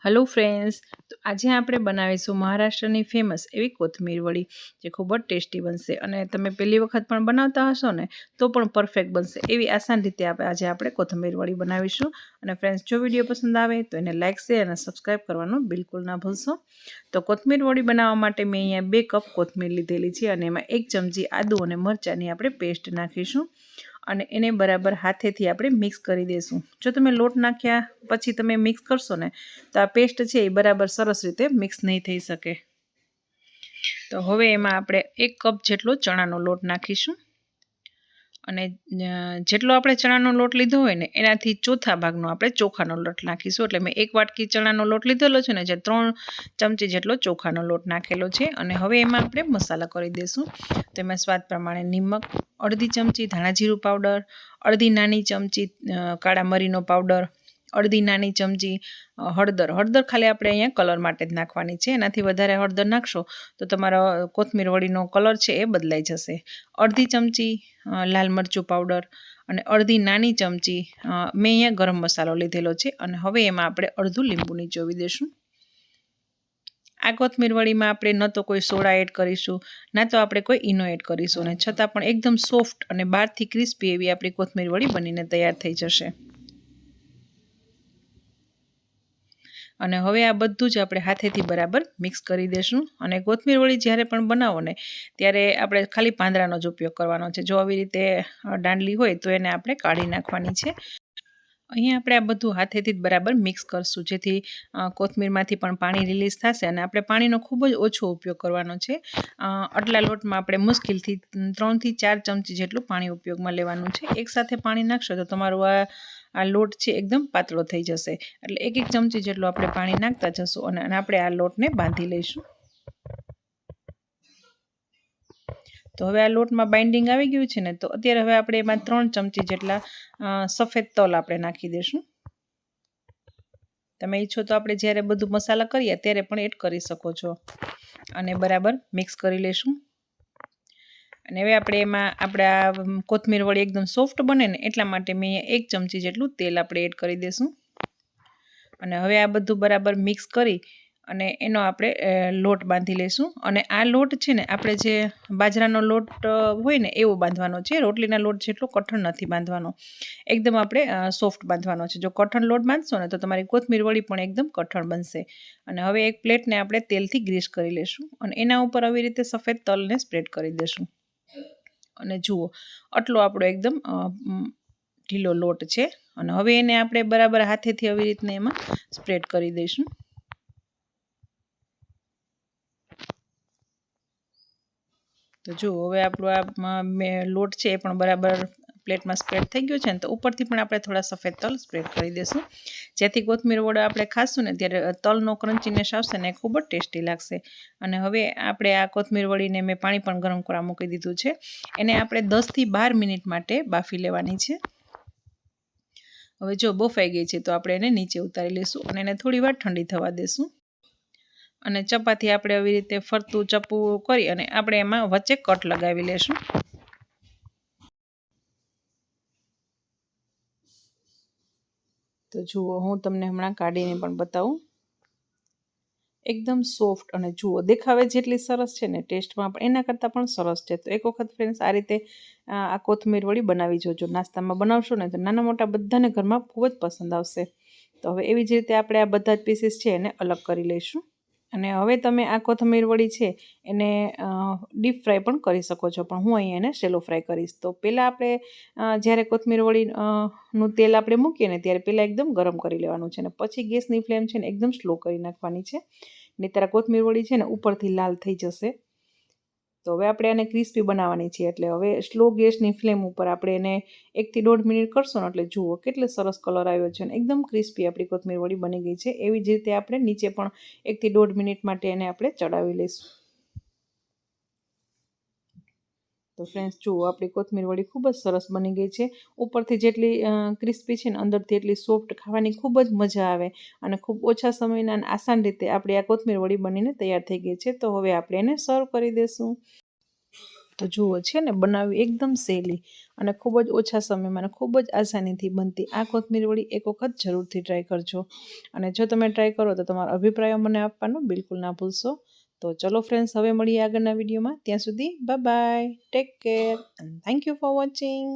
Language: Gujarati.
हेलो फ्रेंड्स, तो आज આપણે બનાવીશું મહારાષ્ટ્રની ફેમસ એવી કોથમીર વડી જે ખૂબ જ ટેસ્ટી બનશે અને તમે પહેલી વખત પણ બનાવતા હશો ને તો પણ પરફેક્ટ બનશે એવી આસાન રીતે આજે આપણે કોથમીર વડી બનાવીશું। અને ફ્રેન્ડ્સ, જો વિડીયો પસંદ આવે તો એને લાઇક શેર અને સબસ્ક્રાઇબ કરવાનું બિલકુલ ના ભૂલશો। તો કોથમીર વડી બનાવવા માટે મેં અહીંયા 2 કપ કોથમીર લીધેલી છે અને એમાં 1 ચમચી આદુ અને મરચાંની આપણે પેસ્ટ નાખીશું અને એને બરાબર હાથેથી આપણે મિક્સ કરી દઈશું। જો તમે લોટ નાખ્યા પછી તમે મિક્સ કરશો ને તો આ પેસ્ટ છે એ બરાબર સરસ રીતે મિક્સ નહીં થઈ શકે। તો હવે એમાં આપણે 1 કપ જેટલો ચણાનો લોટ નાખીશું અને જેટલો આપણે ચણાનો લોટ લીધો હોય ને એનાથી ચોથા ભાગનો આપણે ચોખાનો લોટ નાખીશું। એટલે મેં 1 વાટકી ચણાનો લોટ લીધેલો છે ને જે 3 ચમચી જેટલો ચોખાનો લોટ નાખેલો છે। અને હવે એમાં આપણે મસાલા કરી દઈશું। તો એમાં સ્વાદ પ્રમાણે નિમક, અડધી ચમચી ધાણા જીરું પાવડર, અડધી નાની ચમચી કાળા મરીનો પાવડર, અડધી નાની ચમચી હળદર। હળદર ખાલી આપણે અહીંયા કલર માટે જ નાખવાની છે, એનાથી વધારે હળદર નાખશો તો તમારો કોથમીર વડીનો કલર છે એ બદલાઈ જશે। અડધી ચમચી લાલ મરચું પાવડર અને અડધી નાની ચમચી મેં અહીંયા ગરમ મસાલો લીધેલો છે અને હવે એમાં આપણે અડધું લીંબુ નીચોવી દઈશું। આ કોથમીર વડીમાં આપણે ન તો કોઈ સોડા એડ કરીશું ના તો આપણે કોઈ ઈનો એડ કરીશું ને છતાં પણ એકદમ સોફ્ટ અને બહારથી ક્રિસ્પી એવી આપણી કોથમીર વડી બનીને તૈયાર થઈ જશે। અને હવે આ બધું જ આપણે હાથેથી બરાબર મિક્સ કરી દઈશું। અને કોથમીર વડી જ્યારે પણ બનાવો ને ત્યારે આપણે ખાલી પાંદડાનો જ ઉપયોગ કરવાનો છે। જો આવી રીતે દાંડલી હોય તો એને આપણે કાઢી નાખવાની છે। અહીંયા આપણે આ બધું હાથેથી જ બરાબર મિક્સ કરશું જેથી કોથમીરમાંથી પણ પાણી રિલીઝ થશે અને આપણે પાણીનો ખૂબ જ ઓછો ઉપયોગ કરવાનો છે। આટલા લોટમાં આપણે મુશ્કેલથી 3 થી 4 ચમચી જેટલું પાણી ઉપયોગમાં લેવાનું છે। એકસાથે પાણી નાખશો તો તમારું આ લોટ છે એકદમ પાતળો થઈ જશે। એટલે 1 ચમચી જેટલું આપણે પાણી નાખતા જશું અને આપણે આ લોટને બાંધી લઈશું। તો હવે આ લોટમાં બાઇન્ડિંગ આવી ગયું છે ને તો અત્યારે હવે આપણે એમાં 3 ચમચી જેટલા સફેદ તલ આપણે નાખી દઈશું। તમે ઈચ્છો તો આપણે જ્યારે બધું મસાલા કરીએ ત્યારે પણ એડ કરી શકો છો અને બરાબર મિક્સ કરી લઈશું। અને હવે આપણે એમાં આપણા કોથમીર વડી એકદમ સોફ્ટ બને ને એટલા માટે મેં 1 ચમચી જેટલું તેલ આપણે એડ કરી દઈશું અને હવે આ બધું બરાબર મિક્સ કરી અને એનો આપણે લોટ બાંધી લઈશું। અને આ લોટ છે ને આપણે જે બાજરાનો લોટ હોય ને એવો બાંધવાનો છે, રોટલીના લોટ જેટલો કઠણ નથી બાંધવાનો, એકદમ આપણે સોફ્ટ બાંધવાનો છે। જો કઠણ લોટ બાંધશો ને તો તમારી કોથમીર વડી પણ એકદમ કઠણ બનશે। અને હવે એક પ્લેટને આપણે તેલથી ગ્રીસ કરી લઈશું અને એના ઉપર આવી રીતે સફેદ તલને સ્પ્રેડ કરી દઈશું। અને જુઓ આટલો આપણો એકદમ ઢીલો લોટ છે અને હવે એને આપણે બરાબર હાથેથી આવી રીતને એમાં સ્પ્રેડ કરી દઈશું। તો જુઓ હવે આપણો આ લોટ છે એ પણ બરાબર પ્લેટમાં સ્પ્રેડ થઈ ગયો છે ને તો ઉપરથી પણ આપણે થોડા સફેદ તલ સ્પ્રેડ કરી દઈશું જેથી કોથમીર વડા આપણે ખાશું ને ત્યારે તલનો ક્રન્ચીનેસ આવશે ને ખૂબ જ ટેસ્ટી લાગશે। અને હવે આપણે આ કોથમીર વડીને મેં પાણી પણ ગરમ કરવા મૂકી દીધું છે, એને આપણે 10 થી 12 મિનિટ માટે બાફી લેવાની છે। હવે જો બફાઈ ગઈ છે તો આપણે એને નીચે ઉતારી લઈશું અને એને થોડી વાર ઠંડી થવા દઈશું। અને ચપાતી આપણે આવી રીતે ફરતું ચપ્પુ કરી અને આપણે એમાં વચ્ચે કટ લગાવી લેશું। તો જુઓ હું તમને હમણાં કાઢીને પણ બતાવું, એકદમ સોફ્ટ અને જુઓ દેખાવે જેટલી સરસ છે ને ટેસ્ટમાં પણ એના કરતાં પણ સરસ છે। તો એક વખત ફ્રેન્ડ્સ આ રીતે આ કોથમીર વડી બનાવી જોજો, નાસ્તામાં બનાવશો ને તો નાના મોટા બધાને ઘરમાં ખૂબ જ પસંદ આવશે। તો હવે એવી જ રીતે આપણે આ બધા જ પીસીસ છે એને અલગ કરી લઈશું। અને હવે તમે આ કોથમીર વડી છે એને ડીપ ફ્રાય પણ કરી શકો છો, પણ હું અહીં એને શેલો ફ્રાય કરીશ। તો પહેલાં આપણે જ્યારે કોથમીર વડી નું તેલ આપણે મૂકીએ ને ત્યારે પહેલાં એકદમ ગરમ કરી લેવાનું છે અને પછી ગેસની ફ્લેમ છે ને એકદમ સ્લો કરી નાખવાની છે, નહીંતર આ કોથમીર વડી છે ને ઉપરથી લાલ થઈ જશે। તો હવે આપણે આને ક્રિસ્પી બનાવવાની છે એટલે હવે સ્લો ગેસની ફ્લેમ ઉપર આપણે એને 1 થી 1.5 મિનિટ કરશો ને એટલે જુઓ કેટલો સરસ કલર આવ્યો છે અને એકદમ ક્રિસ્પી આપણી કોથમીર વડી બની ગઈ છે। એવી જ રીતે આપણે નીચે પણ 1 થી 1.5 મિનિટ માટે એને આપણે ચડાવી લઈશું। તો ફ્રેન્ડ્સ જુઓ આપણી કોથમીર વડી ખૂબ જ સરસ બની ગઈ છે, ઉપરથી જેટલી ક્રિસ્પી છે ને અંદરથી એટલી સોફ્ટ, ખાવાની ખૂબ જ મજા આવે અને ખૂબ ઓછા સમયના અને આસાન રીતે આપણી આ કોથમીર વડી બનીને તૈયાર થઈ ગઈ છે। તો હવે આપણે એને સર્વ કરી દઈશું। તો જુઓ છે ને બનાવવી એકદમ સહેલી અને ખૂબ જ ઓછા સમયમાં અને ખૂબ જ આસાનીથી બનતી આ કોથમીર વડી એક વખત જરૂરથી ટ્રાય કરજો. અને જો તમે ટ્રાય કરો તો તમારા અભિપ્રાયો મને આપવાનું બિલકુલ ના ભૂલશો. તો ચલો ફ્રેન્ડ્સ, હવે મળીએ આગળના વિડીયોમાં. ત્યાં સુધી bye bye, take care and thank you for watching.